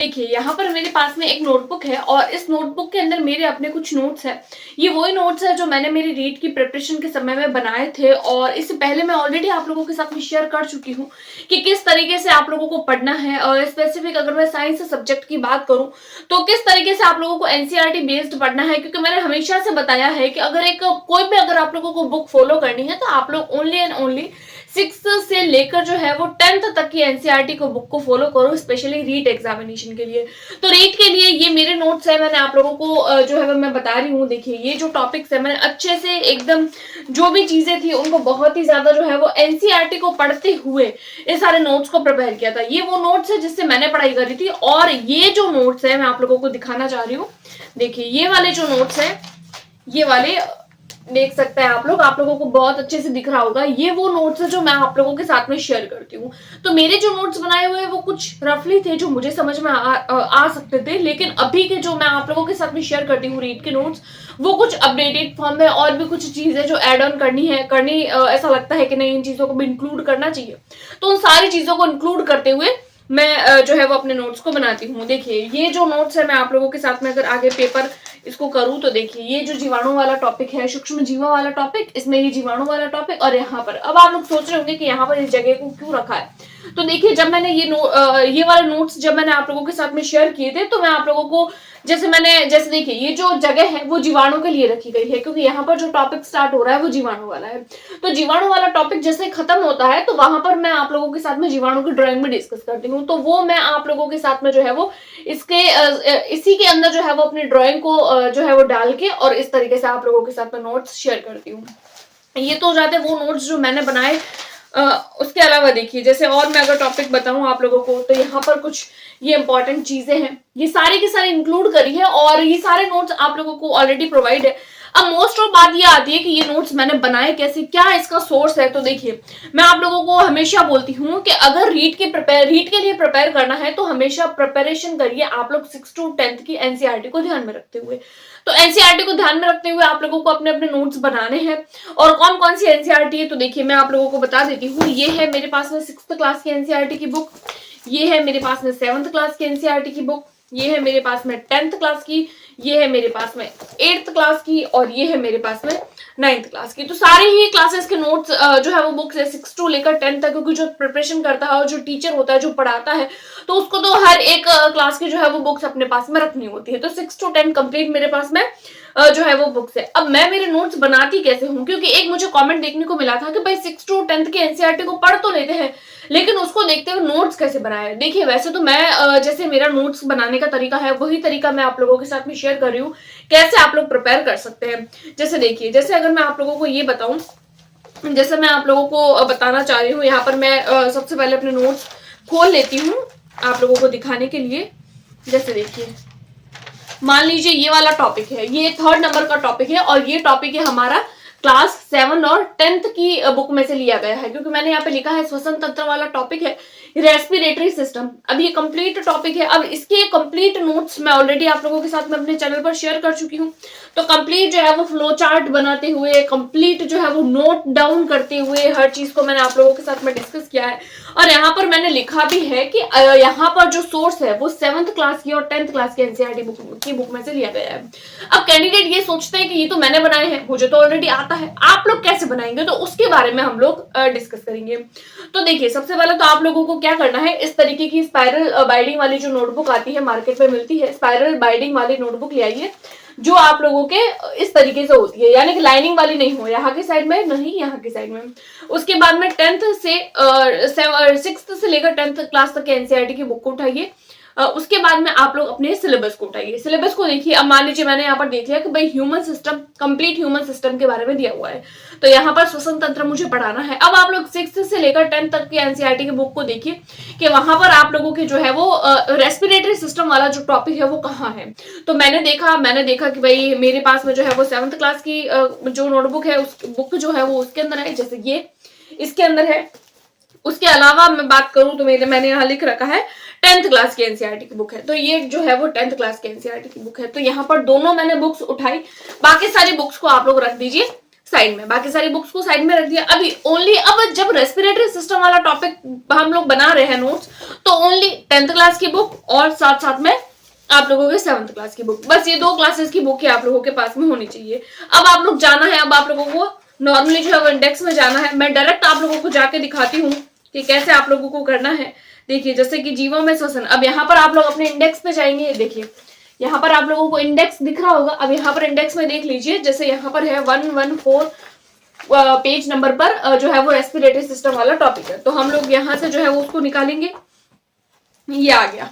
देखिए, यहाँ पर मेरे पास में एक नोटबुक है और इस नोटबुक के अंदर मेरे अपने कुछ नोट्स हैं। ये वही नोट्स हैं जो मैंने मेरी रीट की प्रिपरेशन के समय में बनाए थे और इससे पहले मैं ऑलरेडी आप लोगों के साथ में शेयर कर चुकी हूँ कि किस तरीके से आप लोगों को पढ़ना है। और स्पेसिफिक अगर मैं साइंस सब्जेक्ट की बात करूँ तो किस तरीके से आप लोगों को एनसीईआरटी बेस्ड पढ़ना है, क्योंकि मैंने हमेशा से बताया है कि अगर आप लोगों को बुक फॉलो करनी है तो आप लोग ओनली एंड ओनली 6th से लेकर जो है वो 10th तक की एनसीईआरटी को बुक को फॉलो करो, स्पेशली रीट एग्जामिनेशन के लिए। तो रीट के लिए ये मेरे नोट्स है, मैंने आप लोगों को जो है वो मैं बता रही हूँ। देखिए, ये जो टॉपिक्स है मैंने अच्छे से एकदम जो भी चीजें थी उनको बहुत ही ज्यादा जो है वो एनसीईआरटी को पढ़ते हुए ये सारे नोट्स को प्रिपेयर किया था। ये वो नोट्स है जिससे मैंने पढ़ाई करी थी और ये जो नोट्स है मैं आप लोगों को दिखाना चाह रही हूँ। देखिए, ये वाले जो नोट्स है, ये वाले देख सकते हैं आप लोगों को बहुत अच्छे से दिख रहा होगा। ये वो नोट्स है जो मैं आप लोगों के साथ में शेयर करती हूँ। तो मेरे जो नोट्स बनाए हुए हैं वो कुछ रफली थे जो मुझे समझ में आ सकते थे, लेकिन अभी के जो मैं आप लोगों के साथ में शेयर करती हूँ रीड के नोट्स, वो कुछ अपडेटेड फॉर्म में और भी कुछ चीजें जो एड ऑन करनी ऐसा लगता है कि नहीं, इन चीजों को भी इंक्लूड करना चाहिए। तो उन सारी चीजों को इंक्लूड करते हुए मैं जो है वो अपने नोट्स को बनाती हूँ। देखिए, ये जो नोट्स है मैं आप लोगों के साथ में अगर आगे पेपर इसको करूँ तो देखिए, ये जो जीवाणु वाला टॉपिक है, सूक्ष्म जीवा वाला टॉपिक, इसमें ये जीवाणु वाला टॉपिक और यहाँ पर अब आप लोग सोच रहे होंगे कि यहाँ पर इस जगह को क्यों रखा है। तो देखिए, जब मैंने ये वाले नोट्स जब मैंने आप लोगों के साथ में शेयर किए थे तो मैं आप लोगों को जैसे देखिए, ये जो जगह है वो जीवाणु के लिए रखी गई है, क्योंकि यहाँ पर जो टॉपिक स्टार्ट हो रहा है वो जीवाणु वाला है। तो जीवाणु वाला टॉपिक जैसे खत्म होता है तो वहां पर मैं आप लोगों के साथ में जीवाणु की ड्राइंग में डिस्कस करती हूँ। तो वो मैं आप लोगों के साथ में जो है वो इसी के अंदर जो है वो अपनी ड्राइंग को जो है वो डाल के और इस तरीके से आप लोगों के साथ में नोट्स शेयर करती हूँ। ये तो हो जाते वो नोट्स जो मैंने बनाए। उसके अलावा देखिए, जैसे और मैं अगर टॉपिक बताऊं आप लोगों को तो यहाँ पर कुछ ये इंपॉर्टेंट चीजें हैं, ये सारी की सारी इंक्लूड करी है और ये सारे नोट्स आप लोगों को ऑलरेडी प्रोवाइड है। अब मोस्ट ऑफ बात ये आती है कि ये नोट्स मैंने बनाए कैसे, क्या इसका सोर्स है। तो देखिए, मैं आप लोगों को हमेशा बोलती हूँ कि अगर रीट के लिए प्रिपेयर करना है तो हमेशा प्रिपरेशन करिए आप लोग 6 to 10th की एनसीईआरटी को ध्यान में रखते हुए। तो एनसीईआरटी को ध्यान में रखते हुए आप लोगों को अपने अपने नोट्स बनाने हैं। और कौन कौन सी एनसीईआरटी है तो देखिए, मैं आप लोगों को बता देती हूँ। ये है मेरे पास में 6th क्लास की एनसीईआरटी की बुक, ये है मेरे पास में 7th क्लास की एनसीईआरटी की बुक, ये है मेरे पास में 10th क्लास की, ये है मेरे पास में 8th क्लास की और ये है मेरे पास में 9th क्लास की। तो सारे ही क्लासेस के नोट्स जो है वो बुक्स है 6 to लेकर 10 तक, क्योंकि जो प्रिपरेशन करता है और जो टीचर होता है जो पढ़ाता है तो उसको तो हर एक क्लास की जो है वो बुक्स अपने पास में रखनी होती है। तो 6 to 10 कंप्लीट मेरे पास में जो है वो बुक्स है। अब मैं मेरे नोट्स बनाती कैसे हूँ, क्योंकि एक मुझे कमेंट देखने को मिला था कि भाई 6 to 10 की एनसीईआरटी को पढ़ तो लेते हैं लेकिन उसको देखते हुए नोट्स कैसे बनाए। देखिए, वैसे तो मैं जैसे मेरा नोट्स बनाने का तरीका है वही तरीका मैं आप लोगों के साथ में शेयर कर रही हूँ, कैसे आप लोग प्रिपेयर कर सकते हैं। जैसे देखिए, जैसे अगर मैं आप लोगों को ये बताऊं, जैसे मैं आप लोगों को बताना चाह रही हूँ, यहाँ पर मैं सबसे पहले अपने नोट्स खोल लेती हूँ आप लोगों को दिखाने के लिए। जैसे देखिए, मान लीजिए ये वाला टॉपिक है, ये 3rd नंबर का टॉपिक है और ये टॉपिक है हमारा क्लास 7 और 10th की बुक में से लिया गया है, क्योंकि मैंने यहाँ पे लिखा है श्वसन तंत्र वाला टॉपिक है, रेस्पिरेटरी सिस्टम। अब ये कंप्लीट टॉपिक है। अब इसके कंप्लीट नोट्स मैं ऑलरेडी आप लोगों के साथ में अपने चैनल पर शेयर कर चुकी हूँ। तो कंप्लीट जो है वो फ्लो चार्ट बनाते हुए, कंप्लीट जो है वो नोट डाउन करते हुए हर चीज को मैंने आप लोगों के साथ में डिस्कस किया है। और यहाँ पर मैंने लिखा भी है कि यहाँ पर जो सोर्स है वो 7th क्लास की और 10th क्लास की एनसीईआरटी बुक में से लिया गया है। अब कैंडिडेट ये सोचते हैं कि ये तो मैंने बनाए हैं, मुझे तो ऑलरेडी आता है, आप लोग कैसे बनाएंगे, तो उसके बारे में हम लोग डिस्कस करेंगे। तो देखिए, सबसे पहले तो आप लोगों को क्या करना है, इस तरीके की स्पाइरल बाइंडिंग वाली जो नोटबुक आती है मार्केट में मिलती है, स्पाइरल बाइंडिंग वाली नोटबुक ले आइए जो आप लोगों के इस तरीके से होती है, यानी कि लाइनिंग वाली नहीं हो, यहाँ की साइड में नहीं, यहाँ की साइड में। उसके बाद में 10th से 6th से लेकर 10th क्लास तक के एनसीईआरटी की बुक को उठाइए। उसके बाद में आप लोग अपने सिलेबस को उठाइए। सिलेबस को देखिए, अब मान लीजिए मैंने यहाँ पर देख लिया कि भाई human system, complete human system के बारे में दिया हुआ है, तो यहाँ पर श्वसन तंत्र मुझे पढ़ाना है। अब आप लोग 6th से लेकर 10th तक की एनसीईआरटी की बुक को देखिए कि वहां पर आप लोगों के जो है वो रेस्पिरेटरी सिस्टम वाला जो टॉपिक है वो कहाँ है। तो मैंने देखा कि भाई मेरे पास में जो है वो 7th क्लास की जो नोटबुक है, उस बुक जो है वो उसके अंदर है, जैसे ये इसके अंदर है। उसके अलावा मैं बात करूं तो मैंने यहाँ लिख रखा है 10th क्लास की एनसीईआरटी की बुक है, तो ये जो है वो 10th क्लास की एनसीईआरटी की बुक है। तो यहाँ पर दोनों मैंने बुक्स उठाई, बाकी सारी बुक्स को आप लोग रख दीजिए साइड में, बाकी सारी बुक्स को साइड में रख दिया। अभी ओनली अब जब रेस्पिरेटरी सिस्टम वाला टॉपिक हम लोग बना रहे हैं नोट्स, तो ओनली 10th क्लास की बुक और साथ साथ में आप लोगों के 7th क्लास की बुक, बस ये 2 क्लासेस की बुक ही आप लोगों के पास में होनी चाहिए। अब आप लोग जाना है, अब आप लोगों को नॉर्मली जो है इंडेक्स में जाना है। मैं डायरेक्ट आप लोगों को जाके दिखाती हूँ कि कैसे आप लोगों को करना है। देखिए जैसे कि जीवों में श्वसन, अब यहाँ पर आप लोग अपने इंडेक्स पे जाएंगे, देखिए यहाँ पर आप लोगों को इंडेक्स दिख रहा होगा। अब यहाँ पर इंडेक्स में देख लीजिए, जैसे यहाँ पर है 114 पेज नंबर पर जो है वो रेस्पिरेटरी सिस्टम वाला टॉपिक है। तो हम लोग यहाँ से जो है वो उसको निकालेंगे, ये आ गया।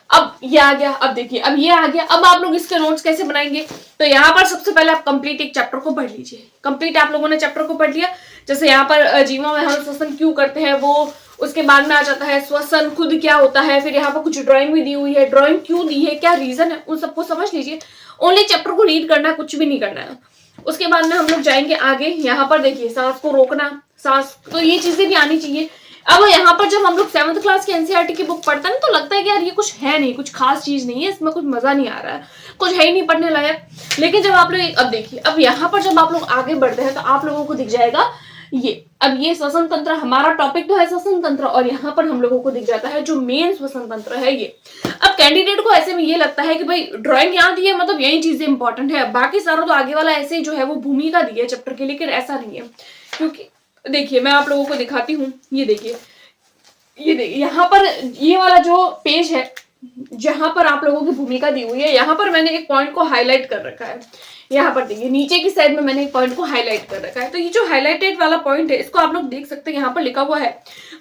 अब ये आ गया, अब देखिए अब ये आ गया। अब आप लोग इसके नोट्स कैसे बनाएंगे, तो यहाँ पर सबसे पहले आप कंप्लीट एक चैप्टर को पढ़ लीजिए। कंप्लीट आप लोगों ने चैप्टर को पढ़ लिया, जैसे यहाँ पर जीवों में हम श्वसन क्यों करते हैं वो, उसके बाद में आ जाता है श्वसन खुद क्या होता है, फिर यहाँ पर कुछ ड्राइंग भी दी हुई है, ड्राइंग क्यों दी है, क्या रीजन है, उन सबको समझ लीजिए। ओनली चैप्टर को रीड करना है, कुछ भी नहीं करना है। उसके बाद में हम लोग जाएंगे आगे। यहाँ पर देखिए सांस को रोकना, सांस, तो ये चीजें भी आनी चाहिए। अब यहाँ पर जब हम लोग 7th क्लास की एनसीईआरटी की बुक पढ़ते हैं तो लगता है कि यार ये कुछ है नहीं, कुछ खास चीज नहीं है, इसमें कुछ मजा नहीं आ रहा है, कुछ है ही नहीं पढ़ने लायक। लेकिन जब आप लोग अब देखिए, अब यहाँ पर जब आप लोग आगे बढ़ते हैं तो आप लोगों को दिख जाएगा ये, अब ये श्वसन तंत्र, हमारा टॉपिक तो है श्वसन तंत्र, और यहाँ पर हम लोगों को दिख जाता है जो मेन श्वसन तंत्र है ये। अब कैंडिडेट को ऐसे में ये लगता है कि भाई ड्राइंग यहाँ दी है मतलब यही चीजें इंपॉर्टेंट है, बाकी सारा तो आगे वाला ऐसे ही जो है वो भूमिका दी है चैप्टर की, लेकिन ऐसा नहीं है। क्योंकि देखिए मैं आप लोगों को दिखाती हूँ, ये देखिए यहाँ पर ये वाला जो पेज है जहां पर आप लोगों की भूमिका दी हुई है, यहाँ पर मैंने एक पॉइंट को हाईलाइट कर रखा है। यहाँ पर देखिए नीचे की साइड में मैंने एक पॉइंट को हाईलाइट कर रखा है। तो ये जो हाईलाइटेड वाला पॉइंट है इसको आप लोग देख सकते हैं, यहाँ पर लिखा हुआ है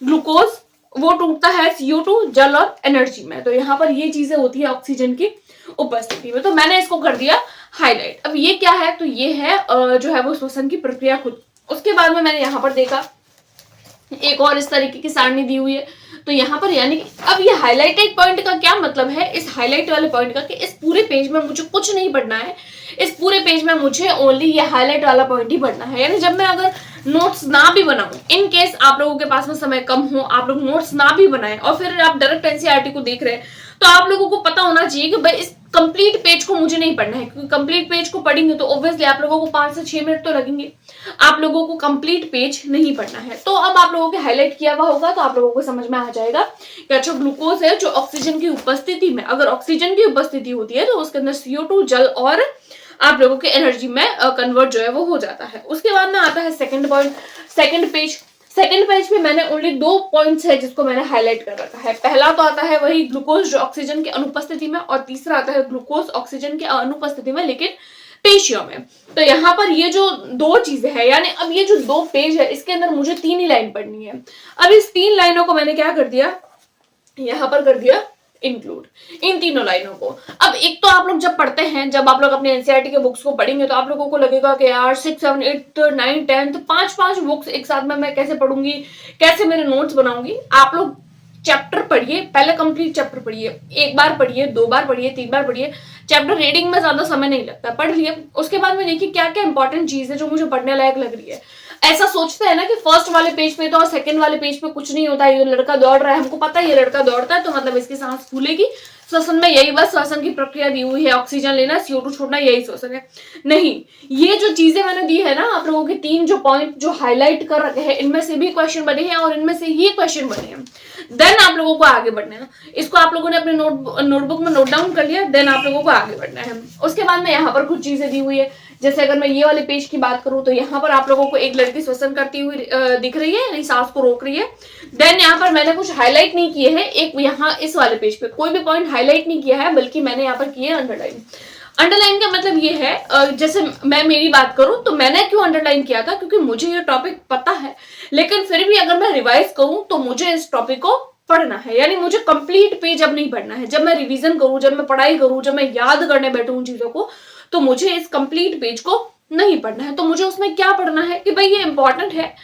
ग्लूकोज वो टूटता है CO2 जल और एनर्जी में। तो यहाँ पर ये चीजें होती है ऑक्सीजन की उपस्थिति में, तो मैंने इसको कर दिया हाईलाइट। अब ये क्या है, तो ये है जो है वो श्वसन की प्रक्रिया खुद। उसके बाद में मैंने यहाँ पर देखा एक और इस तरीके की सारणी दी हुई है। तो यहाँ पर यानी कि अब ये हाईलाइटेड पॉइंट का क्या मतलब है, इस हाईलाइट वाले पॉइंट का, कि इस पूरे पेज में मुझे कुछ नहीं पढ़ना है, इस पूरे पेज में मुझे ओनली ये हाईलाइट वाला पॉइंट ही पढ़ना है। यानी जब मैं अगर नोट्स ना भी बनाऊं, इन केस आप लोगों के पास में समय कम हो, आप लोग नोट्स ना भी बनाएं और फिर आप डायरेक्ट एनसीईआरटी को देख रहे हैं, तो आप लोगों को पता होना चाहिए कि भाई इस कंप्लीट पेज को मुझे नहीं पढ़ना है, क्योंकि कंप्लीट पेज को पढ़ेंगे तो ऑब्वियसली आप लोगों को 5 से 6 मिनट तो लगेंगे, आप लोगों को कंप्लीट पेज नहीं पढ़ना है। तो अब आप लोगों के हाईलाइट किया हुआ होगा तो आप लोगों को समझ में आ जाएगा कि अच्छा ग्लूकोज है जो ऑक्सीजन की उपस्थिति में, अगर ऑक्सीजन की उपस्थिति होती है तो उसके अंदर CO2 जल और आप लोगों के एनर्जी में कन्वर्ट जो है वो हो जाता है। उसके बाद में आता है सेकंड पॉइंट, सेकंड पेज पे मैंने ओनली 2 पॉइंट्स है जिसको मैंने हाईलाइट कर रखा है। पहला तो आता है वही ग्लूकोज जो ऑक्सीजन की अनुपस्थिति में, और तीसरा आता है ग्लूकोज ऑक्सीजन की अनुपस्थिति में लेकिन पेशियों में। तो यहाँ पर ये जो 2 चीजें हैं, यानी अब ये जो 2 पेज है इसके अंदर मुझे 3 ही लाइन पढ़नी है। अब इस 3 लाइनों को मैंने क्या कर दिया, यहाँ पर कर दिया इंक्लूड, इन तीनों लाइनों को। अब एक तो आप लोग जब पढ़ते हैं, जब आप लोग अपने एनसीईआरटी के बुक्स को पढ़ेंगे तो आप लोगों को लगेगा कि यार 6, 7, 8, 9, 10 5 बुक्स एक साथ में मैं कैसे पढ़ूंगी, कैसे मेरे नोट्स बनाऊंगी। आप लोग चैप्टर पढ़िए, पहले कंप्लीट चैप्टर पढ़िए, 1 बार पढ़िए, 2 बार पढ़िए, 3 बार पढ़िए। चैप्टर रीडिंग में ज्यादा समय नहीं लगता, पढ़ लिए। उसके बाद में देखिए क्या क्या इंपॉर्टेंट चीज है जो मुझे पढ़ने लायक लग रही है। ऐसा सोचते हैं ना कि फर्स्ट वाले पेज पे तो और सेकंड वाले पेज पे कुछ नहीं होता है, ये लड़का दौड़ रहा है, हमको पता है ये लड़का दौड़ता है तो मतलब इसकी सांस फूलेगी, श्वसन में यही बस श्वसन की प्रक्रिया दी हुई है, ऑक्सीजन लेना, CO2 छोड़ना, यही श्वसन है। नहीं, ये जो चीजें मैंने दी है ना आप लोगों के 3 जो पॉइंट जो हाईलाइट कर रखे हैं, इनमें से भी क्वेश्चन बने हैं और इनमें से ये क्वेश्चन बने हैं। देन आप लोगों को आगे बढ़ना है। इसको आप लोगों ने अपने नोटबुक में नोट डाउन कर लिया, देन आप लोगों को आगे बढ़ना है। उसके बाद में यहाँ पर कुछ चीजें दी हुई है, जैसे अगर मैं ये वाले पेज की बात करूं तो यहाँ पर आप लोगों को एक लड़की श्वसन करती हुई दिख रही है, यानी सांस को रोक रही है। देन यहाँ पर मैंने कुछ हाईलाइट नहीं किए हैं, एक यहाँ इस वाले पेज पे कोई भी पॉइंट हाईलाइट नहीं किया है, बल्कि मैंने यहाँ पर किए अंडरलाइन। अंडरलाइन का मतलब ये है, जैसे मैं मेरी बात करूं तो मैंने क्यों अंडरलाइन किया था, क्योंकि मुझे ये टॉपिक पता है, लेकिन फिर भी अगर मैं रिवाइज करूं तो मुझे इस टॉपिक को पढ़ना है। यानी मुझे कंप्लीट पेज अब नहीं पढ़ना है। जब मैं रिवीजन करूं, जब मैं पढ़ाई करूं, जब मैं याद करने बैठूं उन चीजों को, तो मुझे इस कंप्लीट पेज को नहीं पढ़ना है। तो मुझे उसमें क्या पढ़ना है कि भाई ये इंपॉर्टेंट है,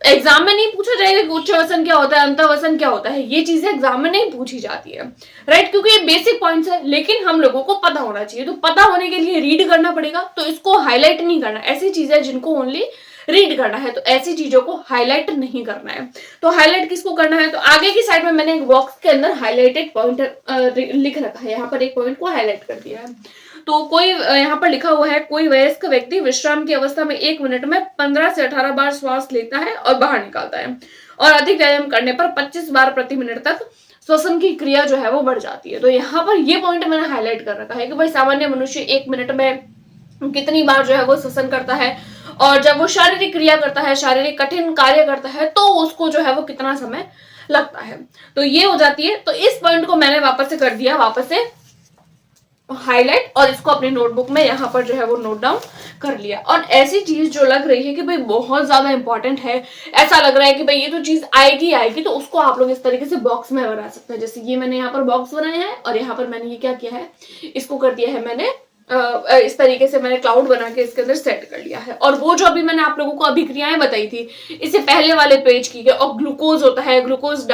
एग्जाम में नहीं पूछा जाएगा कि उच्चवसन क्या होता है, अंतःवसन क्या होता है, ये चीजें एग्जाम में नहीं पूछी जाती है, राइट, क्योंकि ये बेसिक पॉइंट्स है, लेकिन हम लोगों को पता होना चाहिए। तो पता होने के लिए रीड करना पड़ेगा, तो इसको हाईलाइट नहीं करना। ऐसी चीजें जिनको ओनली रीड करना है, तो ऐसी चीजों को हाईलाइट नहीं करना है। तो हाईलाइट किसको करना है, तो आगे की साइड में मैंने एक बॉक्स के अंदर हाईलाइटेड पॉइंट लिख रखा है, यहाँ पर एक पॉइंट को हाईलाइट कर दिया है। तो कोई यहाँ पर लिखा हुआ है, कोई वयस्क व्यक्ति विश्राम की अवस्था में 1 मिनट में 15 से 18 बार श्वास लेता है और बाहर निकालता है, और अधिक व्यायाम करने पर 25 बार प्रति मिनट तक श्वसन की क्रिया जो है वो बढ़ जाती है। तो यहाँ पर ये पॉइंट मैंने हाईलाइट कर रखा है कि भाई सामान्य मनुष्य 1 मिनट में कितनी बार जो है वो श्वसन करता है, और जब वो शारीरिक क्रिया करता है, शारीरिक कठिन कार्य करता है, तो उसको जो है वो कितना समय लगता है। तो ये हो जाती है। तो इस पॉइंट को मैंने वापस से कर दिया, वापस से हाईलाइट, और इसको अपनी नोटबुक में यहाँ पर जो है वो नोट डाउन कर लिया। और ऐसी चीज जो लग रही है कि भाई बहुत ज्यादा इंपॉर्टेंट है, ऐसा लग रहा है कि भाई ये तो चीज आएगी आएगी, तो उसको आप लोग इस तरीके से बॉक्स में बना सकते हैं। जैसे ये मैंने यहाँ पर बॉक्स बनाया है, और यहाँ पर मैंने ये क्या किया है, इसको कर दिया है मैंने इस तरीके से मैंने क्लाउड बना के इसके अंदर सेट कर लिया है। और वो जो अभी मैंने आप लोगों को अभिक्रियाएं बताई थी इससे पहले वाले पेज की, और ग्लूकोज होता है, ग्लूकोज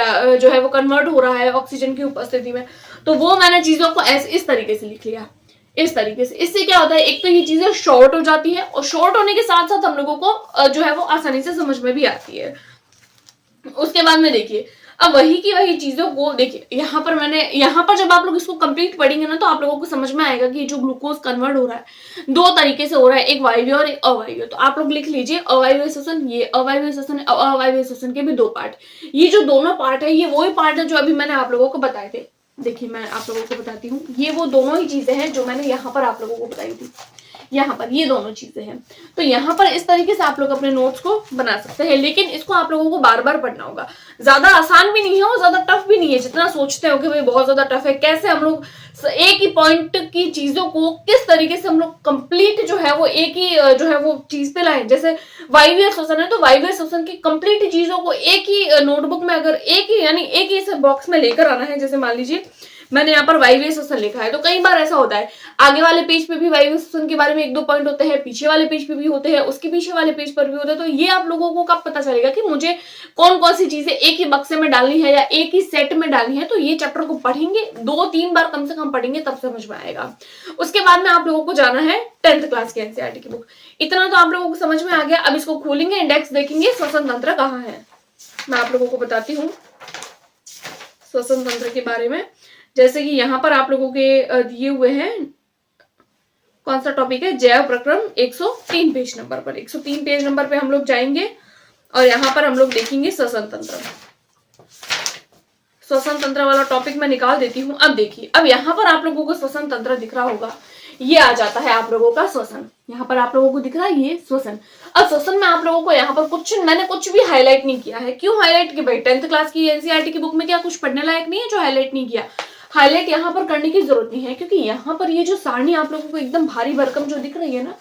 जो है वो कन्वर्ट हो रहा है ऑक्सीजन की उपस्थिति में, तो वो मैंने चीजों को ऐसे इस तरीके से लिख लिया, इस तरीके से। इससे क्या होता है, एक तो ये चीजें शॉर्ट हो जाती है, और शॉर्ट होने के साथ साथ हम लोगों को जो है वो आसानी से समझ में भी आती है। उसके बाद में देखिए, अब वही की वही चीजों को देखिए, यहाँ पर जब आप लोग इसको कंप्लीट पढ़ेंगे ना, तो आप लोगों को समझ में आएगा कि जो ग्लूकोज कन्वर्ट हो रहा है 2 तरीके से हो रहा है, एक वायवीय और एक अवायवीय। तो आप लोग लिख लीजिए अवायवीय श्वसन, ये अवायवीय श्वसन, अवायवीय श्वसन के भी 2 पार्ट। ये जो दोनों पार्ट है, ये वही पार्ट है जो अभी मैंने आप लोगों को बताए थे। देखिए मैं आप लोगों को बताती हूँ, ये वो दोनों ही चीजें हैं जो मैंने यहाँ पर आप लोगों को बताई थी। यहाँ पर ये दोनों चीजें हैं। तो यहाँ पर इस तरीके से आप लोग अपने नोट्स को बना सकते हैं, लेकिन इसको आप लोगों को बार बार पढ़ना होगा। ज्यादा आसान भी नहीं है और ज्यादा टफ भी नहीं है, जितना सोचते हो कि भाई बहुत ज्यादा टफ है। कैसे हम लोग एक ही पॉइंट की चीजों को किस तरीके से हम लोग कंप्लीट जो है वो एक ही जो है वो चीज पे लाए। जैसे वायवीय श्वसन है, तो वायवीय श्वसन की कंप्लीट चीजों को एक ही नोटबुक में अगर एक ही यानी एक ही बॉक्स में लेकर आना है। जैसे मान लीजिए मैंने यहाँ पर वायवीय श्वसन लिखा है, तो कई बार ऐसा होता है आगे वाले पेज पे भी वायवीय श्वसन के बारे में 1-2 पॉइंट होते हैं, पीछे वाले पेज पे भी होते हैं, उसके पीछे वाले पेज पर भी होते हैं। तो ये आप लोगों को कब पता चलेगा कि मुझे कौन कौन सी चीजें एक ही बक्से में डालनी है या एक ही सेट में डालनी है। तो ये चैप्टर को पढ़ेंगे 2-3 बार कम से कम पढ़ेंगे, तब समझ में आएगा। उसके बाद में आप लोगों को जाना है 10th क्लास की एनसीईआरटी की बुक। इतना तो आप लोगों को समझ में आ गया। अब इसको खोलेंगे, इंडेक्स देखेंगे, श्वसन तंत्र कहाँ है। मैं आप लोगों को बताती हूँ श्वसन तंत्र के बारे में। जैसे कि यहाँ पर आप लोगों के दिए हुए हैं, कौन सा टॉपिक है, जैव प्रक्रम 103 पेज नंबर पर। 103 पेज नंबर पे हम लोग जाएंगे, और यहाँ पर हम लोग देखेंगे श्वसन तंत्र। श्वसन तंत्र वाला टॉपिक मैं निकाल देती हूँ। अब देखिए, अब यहाँ पर आप लोगों को श्वसन तंत्र दिख रहा होगा, ये आ जाता है आप लोगों का श्वसन। यहाँ पर आप लोगों को दिख रहा है ये श्वसन। अब श्वसन में आप लोगों को यहाँ पर मैंने कुछ भी हाईलाइट नहीं किया है। क्यों हाईलाइट की, भाई 10th क्लास की एनसीईआरटी की बुक में क्या कुछ पढ़ने लायक नहीं है जो हाईलाइट नहीं किया। हाईलाइट यहाँ पर करने की जरूरत नहीं है, क्योंकि यहाँ पर ये जो सारणी आप लोगों को एकदम भारी भरकम जो दिख रही है ना,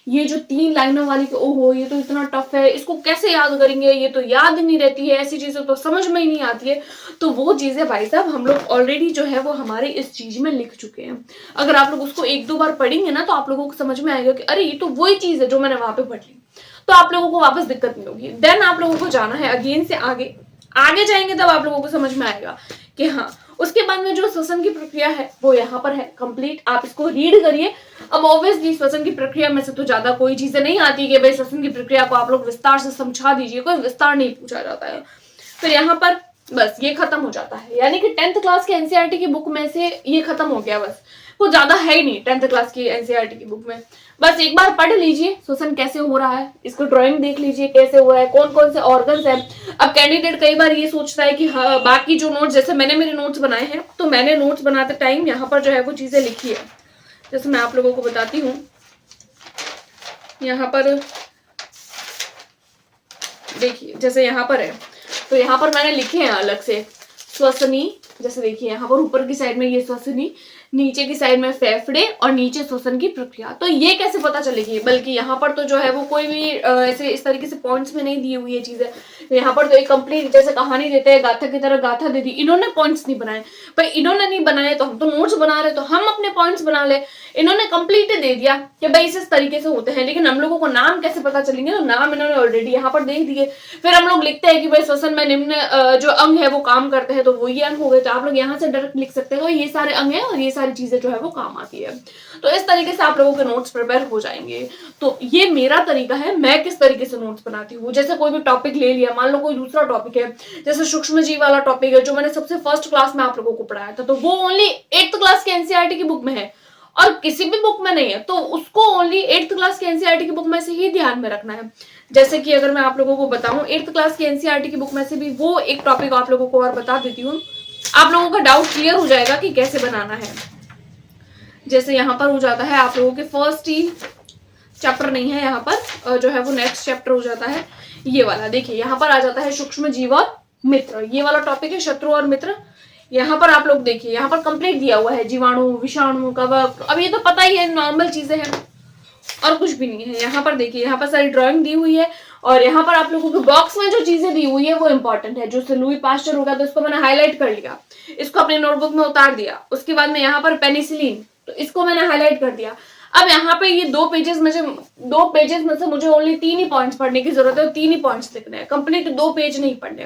ये जो 3 लाइनों वाली, ओहो ये तो इतना टफ है, इसको कैसे याद करेंगे, ये तो याद ही नहीं रहती है, ऐसी चीजें तो समझ में ही नहीं आती है। तो वो चीजें भाई साहब हम लोग ऑलरेडी जो है वो हमारे इस चीज में लिख चुके हैं। अगर आप लोग उसको 1-2 बार पढ़ेंगे ना, तो आप लोगों को समझ में आएगा कि अरे ये तो वही चीज है जो मैंने वहां पे पढ़ ली। तो आप लोगों को वापस दिक्कत नहीं होगी। देन आप लोगों को जाना है अगेन से आगे जाएंगे, तब आप लोगों को समझ में आएगा कि हाँ। उसके बाद में जो श्वसन की प्रक्रिया है वो यहाँ पर है कंप्लीट, आप इसको रीड करिए। अब ऑब्वियसली श्वसन की प्रक्रिया में से तो ज्यादा कोई चीजें नहीं आती कि भाई श्वसन की प्रक्रिया को आप लोग विस्तार से समझा दीजिए, कोई विस्तार नहीं पूछा जाता है। फिर यहाँ पर बस ये खत्म हो जाता है, यानी कि 10th क्लास के एनसीईआरटी की बुक में से ये खत्म हो गया। बस वो ज्यादा है ही नहीं 10th क्लास की एनसीईआरटी की बुक में। बस एक बार पढ़ लीजिए श्वसन कैसे हो रहा है, इसको ड्राइंग देख लीजिए कैसे हो रहा है, कौन कौन से ऑर्गन्स है। अब कैंडिडेट कई बार ये सोचता है कि हाँ बाकी जो नोट्स, जैसे मैंने मेरे नोट्स बनाए हैं, तो मैंने नोट्स बनाते टाइम यहाँ पर जो है वो चीजें लिखी है। जैसे मैं आप लोगों को बताती हूँ, यहाँ पर देखिए, जैसे यहाँ पर है, तो यहाँ पर मैंने लिखे हैं अलग से श्वसनी। जैसे देखिए यहाँ पर ऊपर की साइड में ये श्वसनी, नीचे की साइड में फेफड़े, और नीचे श्वसन की प्रक्रिया। तो ये कैसे पता चलेगी, बल्कि यहाँ पर तो जो है वो कोई भी ऐसे इस तरीके से पॉइंट्स में नहीं दी हुई है चीजें। यहाँ पर तो एक कंप्लीट जैसे कहानी देते हैं, गाथा की तरह गाथा दे दी। इन्होंने पॉइंट्स नहीं बनाए, पर इन्होंने नहीं बनाए तो हम तो नोट्स बना रहे, तो हम अपने पॉइंट्स बना ले। इन्होंने कंप्लीट दे दिया कि भाई इस तरीके से होते हैं, लेकिन हम लोगों को नाम कैसे पता चलेंगे, तो नाम इन्होंने ऑलरेडी यहाँ पर दे दिए। फिर हम लोग लिखते हैं कि भाई श्वसन में निम्न जो अंग है वो काम करते हैं, तो वो ये अंग हो गए, तो आप लोग यहाँ से डायरेक्ट लिख सकते हो ये सारे अंग है और ये सारी चीजें जो है वो काम आती है। तो इस तरीके से आप लोगों के नोट्स प्रिपेयर हो जाएंगे। तो ये मेरा तरीका है, मैं किस तरीके से नोट्स बनाती हूँ। जैसे कोई भी टॉपिक ले लिया, मान लो कोई दूसरा टॉपिक है, जैसे सूक्ष्म जीव वाला टॉपिक है जो मैंने सबसे फर्स्ट क्लास में आप लोगों को पढ़ाया था, तो वो ओनली 8th क्लास के एनसीईआरटी की बुक में है और किसी भी बुक में नहीं है, तो उसको ओनली 8th क्लास के एनसीईआरटी की बुक में से ही ध्यान में रखना है। जैसे कि अगर मैं आप लोगों को बताऊं 8th क्लास के एनसीईआरटी की बुक में से भी वो एक टॉपिक आप लोगों को और बता देती हूँ, आप लोगों का डाउट क्लियर हो जाएगा कि कैसे बनाना है। जैसे यहाँ पर हो जाता है आप लोगों के फर्स्ट ही चैप्टर नहीं है, यहाँ पर जो है वो नेक्स्ट चैप्टर हो जाता है ये वाला। देखिए यहाँ पर आ जाता है सूक्ष्म जीव और मित्र, ये वाला टॉपिक है शत्रु और मित्र। यहाँ पर आप लोग देखिए यहाँ पर कंप्लीट दिया हुआ है जीवाणु, विषाणु, कवक, अब ये तो पता ही है, नॉर्मल चीजें हैं और कुछ भी नहीं है। यहाँ पर देखिए यहाँ पर सारी ड्राइंग दी हुई है और यहाँ पर आप लोगों के बॉक्स में जो चीजें दी हुई है वो इंपॉर्टेंट है। जो लुई पास्चर होगा तो इसको मैंने हाईलाइट कर लिया, इसको अपने नोटबुक में उतार दिया। उसके बाद में यहाँ पर पेनिसिलिन, तो इसको मैंने हाईलाइट कर दिया। अब यहाँ पे ये 2 पेजेस में से मुझे ओनली 3 ही पॉइंट्स पढ़ने की जरूरत है और 3 ही पॉइंट्स लिखने हैं, कंप्लीट 2 पेज नहीं पढ़ने।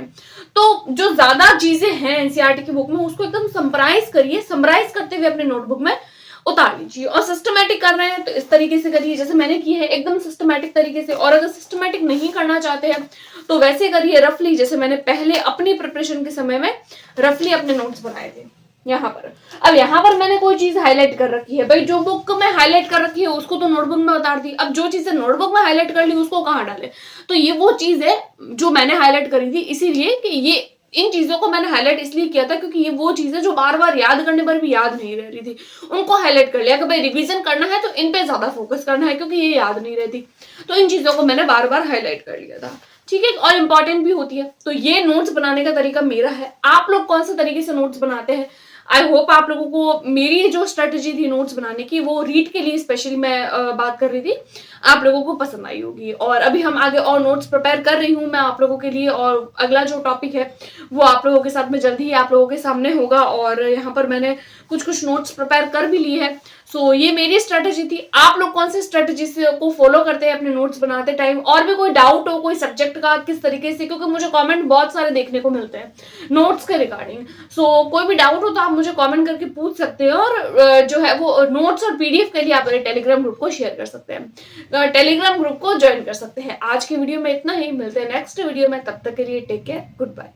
तो जो ज्यादा चीजें हैं एनसीईआरटी की बुक में उसको एकदम समराइज करिए, समराइज करते हुए अपने नोटबुक में उतार लीजिए। और सिस्टमेटिक कर रहे हैं तो इस तरीके से करिए जैसे मैंने की है, एकदम सिस्टमेटिक तरीके से। और अगर सिस्टमेटिक नहीं करना चाहते हैं तो वैसे करिए रफली, जैसे मैंने पहले अपनी प्रिपरेशन के समय में रफली अपने नोट्स बनाए थे यहाँ पर। अब यहाँ पर मैंने कोई चीज हाईलाइट कर रखी है, भाई जो बुक में हाईलाइट कर रखी है उसको तो नोटबुक में उतार दी, अब जो चीजें नोटबुक में हाईलाइट कर ली उसको कहाँ डाले। तो ये वो चीज है जो मैंने हाईलाइट करी थी, इसीलिए कि ये इन चीजों को मैंने हाईलाइट इसलिए किया था क्योंकि ये वो चीजें जो बार बार याद करने पर भी याद नहीं रह रही थी, उनको हाईलाइट कर लिया कि भाई रिवीजन करना है तो इन पे ज्यादा फोकस करना है क्योंकि ये याद नहीं रहती, तो इन चीजों को मैंने बार बार हाईलाइट कर लिया था। ठीक है, और इंपॉर्टेंट भी होती है। तो ये नोट्स बनाने का तरीका मेरा है। आप लोग कौन सा तरीके से नोट्स बनाते हैं, आई होप आप लोगों को मेरी जो स्ट्रेटेजी थी नोट्स बनाने की, वो रीड के लिए स्पेशली मैं बात कर रही थी, आप लोगों को पसंद आई होगी। और अभी हम आगे और नोट्स प्रिपेयर कर रही हूँ मैं आप लोगों के लिए, और अगला जो टॉपिक है वो आप लोगों के साथ में जल्दी ही आप लोगों के सामने होगा। और यहाँ पर मैंने कुछ नोट्स प्रिपेयर कर भी लिए हैं। सो ये मेरी स्ट्रेटेजी थी। आप लोग कौन सी स्ट्रेटेजी को फॉलो करते हैं अपने नोट्स बनाते टाइम, और भी कोई डाउट हो कोई सब्जेक्ट का किस तरीके से, क्योंकि मुझे कमेंट बहुत सारे देखने को मिलते हैं नोट्स के रिगार्डिंग। सो कोई भी डाउट हो तो आप मुझे कमेंट करके पूछ सकते हैं, और जो है वो नोट्स और पीडीएफ के लिए आप मेरे टेलीग्राम ग्रुप को शेयर कर सकते हैं, टेलीग्राम ग्रुप को ज्वाइन कर सकते हैं। आज की वीडियो में इतना ही, मिलते हैं नेक्स्ट वीडियो में, तब तक के लिए टेक केयर, गुड बाय।